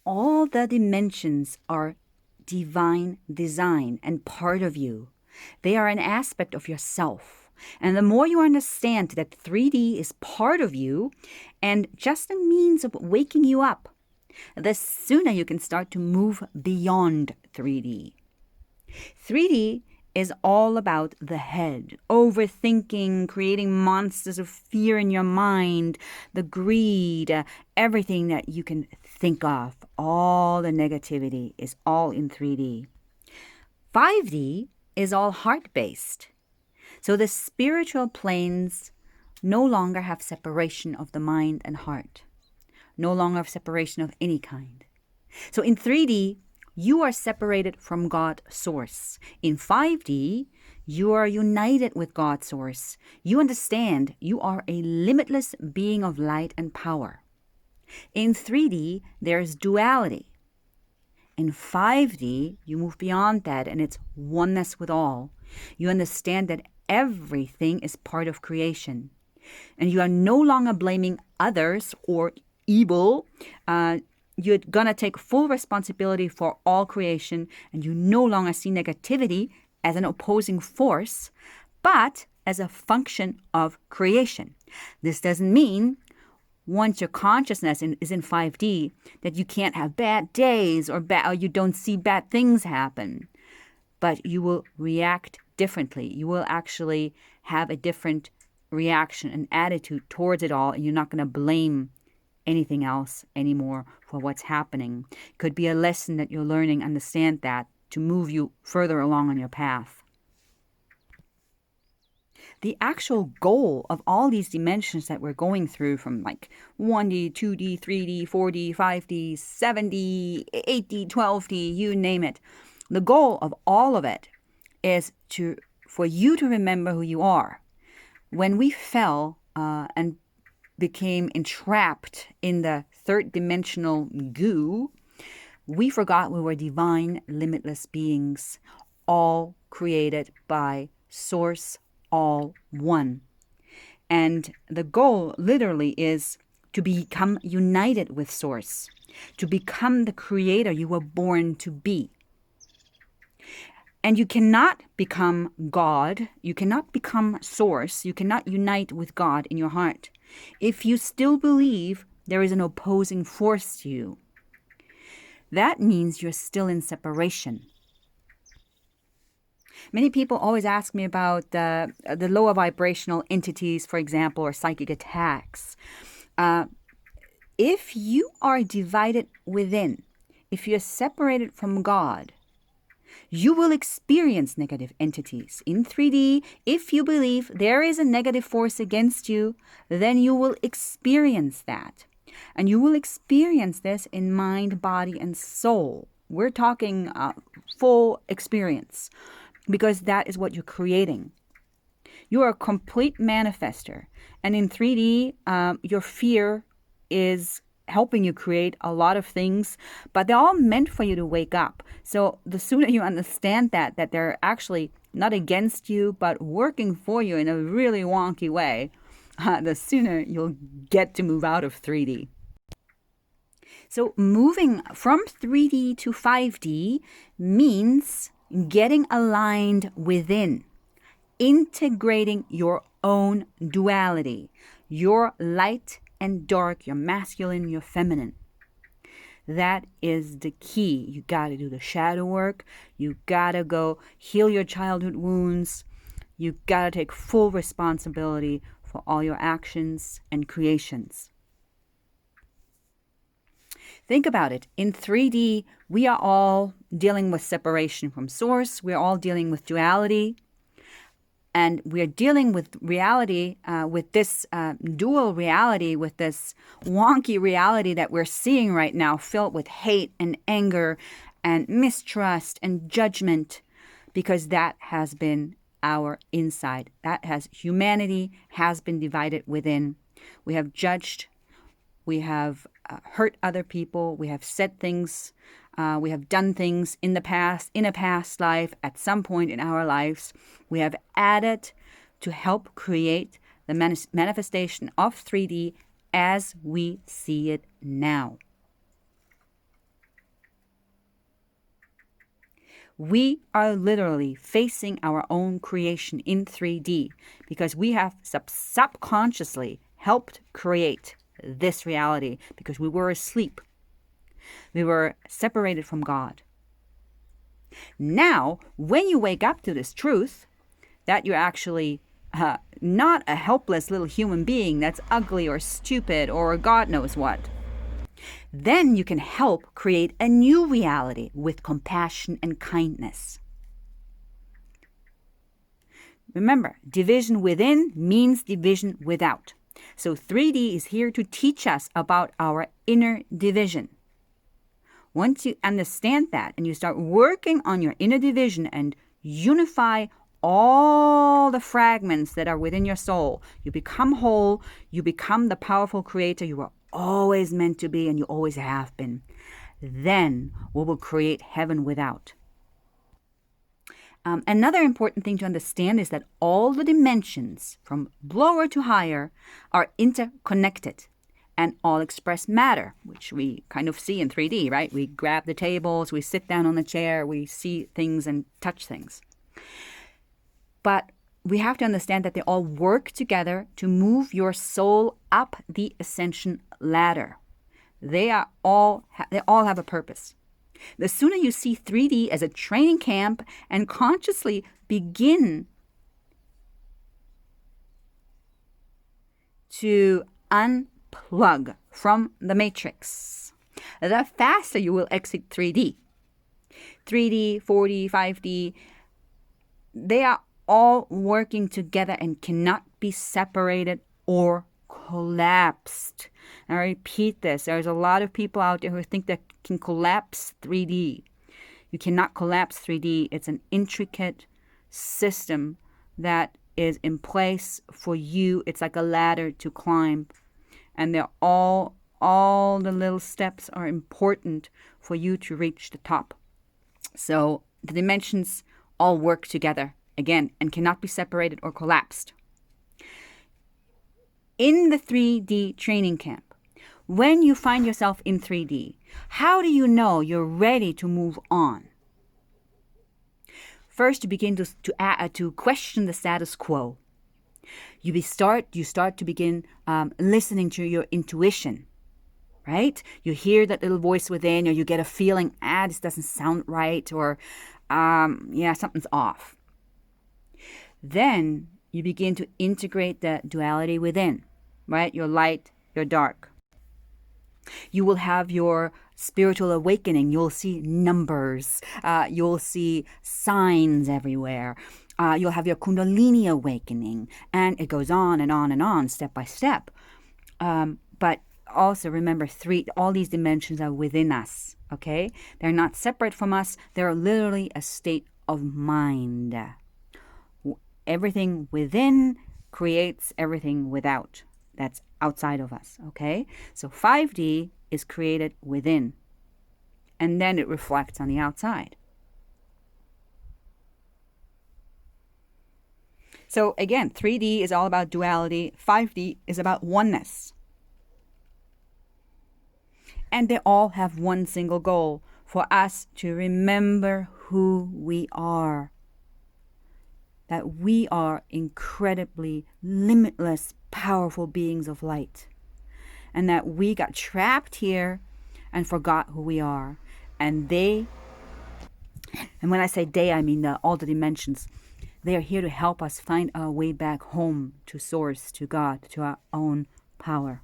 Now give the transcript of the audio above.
All the dimensions are divine design and part of you. They are an aspect of yourself. And the more you understand that 3D is part of you and just a means of waking you up, the sooner you can start to move beyond 3D. 3D is all about the head, overthinking, creating monsters of fear in your mind, the greed, everything that you can think of. All the negativity is all in 3D. 5D is all heart-based. So the spiritual planes no longer have separation of the mind and heart, no longer have separation of any kind. So in 3D, you are separated from God source. In 5D, you are united with God source. You understand you are a limitless being of light and power. In 3D, there's duality. In 5D, you move beyond that and it's oneness with all. You understand that everything is part of creation. And you are no longer blaming others or evil. You're going to take full responsibility for all creation, and you no longer see negativity as an opposing force, but as a function of creation. This doesn't mean once your consciousness is in 5D that you can't have bad days or you don't see bad things happen, but you will react differently. You will actually have a different reaction and attitude towards it all, and you're not going to blame anything else anymore for what's happening. Could be a lesson that you're learning, understand that, to move you further along on your path. The actual goal of all these dimensions that we're going through, from like 1D, 2D, 3D, 4D, 5D, 7D, 8D, 12D, you name it. The goal of all of it is for you to remember who you are. When we fell and became entrapped in the third dimensional goo, we forgot we were divine, limitless beings, all created by Source, all one. And the goal literally is to become united with Source, to become the creator you were born to be. And you cannot become God, you cannot become Source, you cannot unite with God in your heart if you still believe there is an opposing force to you. That means you're still in separation. Many people always ask me about the lower vibrational entities, for example, or psychic attacks. If you are divided within, if you're separated from God, you will experience negative entities. In 3D, if you believe there is a negative force against you, then you will experience that. And you will experience this in mind, body, and soul. We're talking full experience, because that is what you're creating. You are a complete manifester. And in 3D, your fear is helping you create a lot of things, but they're all meant for you to wake up. So the sooner you understand that they're actually not against you, but working for you in a really wonky way, the sooner you'll get to move out of 3D. So moving from 3D to 5D means getting aligned within, integrating your own duality, your light and dark, your masculine, your feminine. That is the key. You got to do the shadow work. You got to go heal your childhood wounds. You got to take full responsibility for all your actions and creations. Think about it. In 3D, we are all dealing with separation from Source. We're all dealing with duality. And we're dealing with reality, with this dual reality, with this wonky reality that we're seeing right now, filled with hate and anger and mistrust and judgment, because that has been our inside. Humanity has been divided within. We have judged. We have hurt other people. We have said things. We have done things in the past, in a past life, at some point in our lives. We have added to help create the manifestation of 3D as we see it now. We are literally facing our own creation in 3D because we have subconsciously helped create this reality because we were asleep. We were separated from God. Now, when you wake up to this truth, that you're actually not a helpless little human being that's ugly or stupid or God knows what, then you can help create a new reality with compassion and kindness. Remember, division within means division without. So 3D is here to teach us about our inner division. Once you understand that and you start working on your inner division and unify all the fragments that are within your soul, you become whole, you become the powerful creator you were always meant to be and you always have been. Then we will create heaven without. Another important thing to understand is that all the dimensions from lower to higher are interconnected and all express matter, which we kind of see in 3D, right? We grab the tables, we sit down on the chair, we see things and touch things. But we have to understand that they all work together to move your soul up the ascension ladder. They all have a purpose. The sooner you see 3D as a training camp and consciously begin to unplug from the matrix, the faster you will exit 3D. 3D, 4D, 5D, they are all working together and cannot be separated or collapsed. I repeat this. There's a lot of people out there who think that can collapse 3D. You cannot collapse 3D. It's an intricate system that is in place for you. It's like a ladder to climb. And they're all the little steps are important for you to reach the top. So the dimensions all work together, again, and cannot be separated or collapsed. In the 3D training camp, when you find yourself in 3D, how do you know you're ready to move on? First, you begin to question the status quo. You start to begin listening to your intuition, right? You hear that little voice within, or you get a feeling, this doesn't sound right, or something's off. Then you begin to integrate the duality within, right? Your light, your dark. You will have your spiritual awakening. You'll see numbers. You'll see signs everywhere. You'll have your Kundalini awakening. And it goes on and on and on, step by step. But also remember, all these dimensions are within us, okay? They're not separate from us. They're literally a state of mind. Everything within creates everything without. That's outside of us, okay? So 5D is created within, and then it reflects on the outside. So again, 3D is all about duality. 5D is about oneness. And they all have one single goal, for us to remember who we are. That we are incredibly limitless, powerful beings of light. And that we got trapped here and forgot who we are. And when I say they, I mean all the dimensions. They are here to help us find our way back home to Source, to God, to our own power.